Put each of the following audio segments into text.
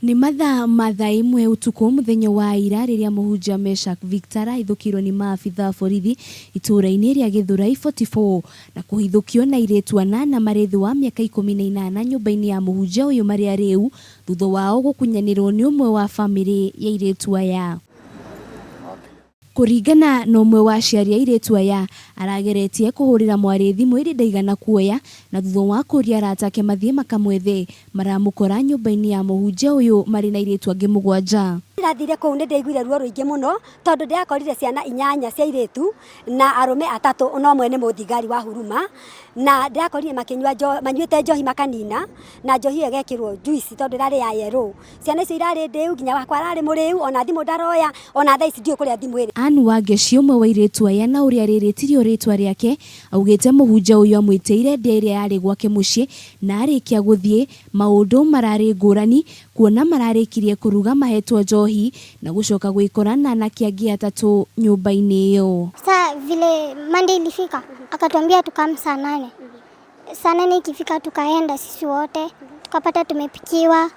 Ni mathaa imwe utuku muthenya wa ira riria Muhunjia Meshak Victor aithukirwo ni maabitha borithi itura-ini ria Githurai 44 na kuhithukio na airitu 8 marĩ thĩ wa miaka 18 nyumba-ini ya Muhunjia uyu mari ariu thutha wao gukunyanirwo ni umwe wa family ya airitu aya. Kuringana na umwe wa aciari airitu aya arageretie kuhurira mwari thimu iri ndaigana kuoya na thutha wa kuria aratake mathie makamwethe maramukora nyumba-ini ya Muhunjia uyu mari na airitu angi 7. Ndathire kuu ndi ndaiguire ruo ruingi muno tondu ndirakorire ciana 8 cia airitu na arume 3 no mwene muthigari wa huruma na ndirakorire makinywa manyuite njohi makanina na njohi egekirwo juice tondu rari ya yero ciana icio irari ndiu nginya wakwa arari muriu ona thimu ndaroya ona thaa ici ndio kuria thimu iri. Anu Wangeci umwe wa airitu aya na uria riritirio ritwa riake augite Muhunjia uyu amwiteire ndiria yari gwake mucii na arikia guthie maundu marari ngurani kuona mararikirie kuruga mahetwo njohi na gucoka gwikorana na nake 3 nyumba-ini iyo. Sasa vile Monday ilifika akatuambia tukam saa 8. Saa 8 ikifika tukaenda sisi wote tukapata tumepikiwa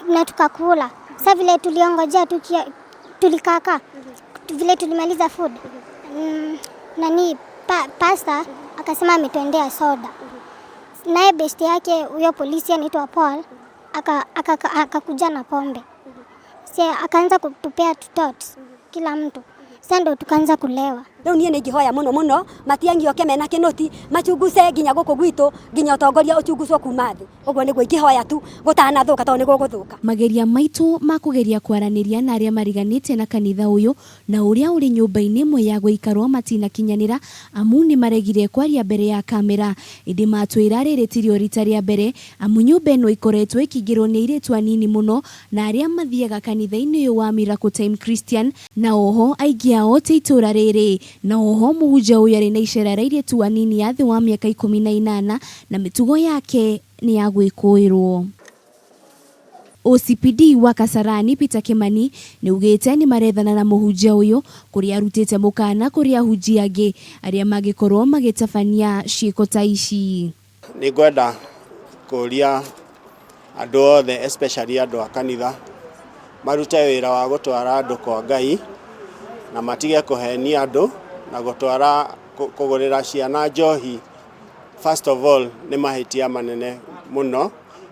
na tukakula. Sasa vile tuliongojea tulikaka vile tulimaliza food pasta akasema ametuendea soda. Naye best yake huyo polisi anaitwa Paul akakuja na pombe. Sasa akaanza kutupea tots kila mtu. Sasa ndo tukaanza kulewa. Leo nie ningihoya muno matiangioke mena kinoti machunguse nginya guku gwitu nginya utongoria uchunguswo kuma thi. Uguo niguo ingihoya tu gutana thuka tondu niguo guthuka. Mageria maitu makugeria kwaraniria na aria mariganite na kanitha uyu na uria uri nyumba-ini imwe ya guikarwo matina kinyanira amu ni maregire kwaria mbere ya kamera indi matwira riritirio rita ria mbere amu nyumba ino ikoretwo ikigirwo ni airitu anini muno na aria mathiaga kanitha-ini uyu wa Miracle Time Christian na oho aingi ao ti itura riri. Na oho Muhunjia uyu ari na icera ria airitu anini ya thĩ wa miaka 18 na mitugo yake ni ya gwikuirwo. OCPD wa Kasarani Peter Kimani ni ugite ni marethana na Muhunjia uyu kuria arutite mukana kuria ahunjia angi aria magikorwo magitabania ciiko ta ici. Ni gwenda kuria andu othe especially andu a kanitha marute wira wa gutwara andu kwa Ngai na matige kuhenia andu na gutwara kugurira ciana njohi. First of all ni mahitia manene muno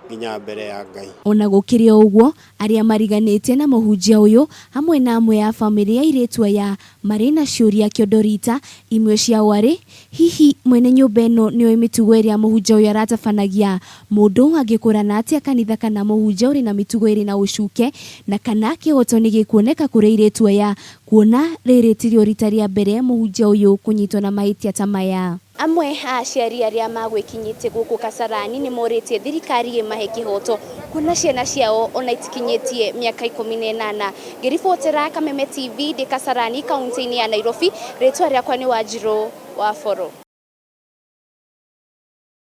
nginya mbere ya Ngai. Ona gukiri uguo aria mariganite na Muhunjia uyu hamwe na amwe ya family ya airitu aya mari na ciuria kiondorita imwe cia wari hihi mwene nyumba ino ni mitugo iria Muhunjia uyu aratabanagia mundu angikurana atia kanitha kana Muhunjia uri na mitugo iri na ucuke na kana kihoto ni gikuoneka kuri airitu aya kuona riritirio rita ria mbere Muhunjia uyu kunyitwo na mahitia ta maya. Amwe aciari aria magwikinyite guku Kasarani ni moritie thirikari imahe kihoto kuna ciana ciao ona itikinyitie miaka 18. Ngiribotera Kameme TV ndi Kasarani kaunti-ini ya Nairobi, ritwa riakwa ni Wanjiru wa Foro.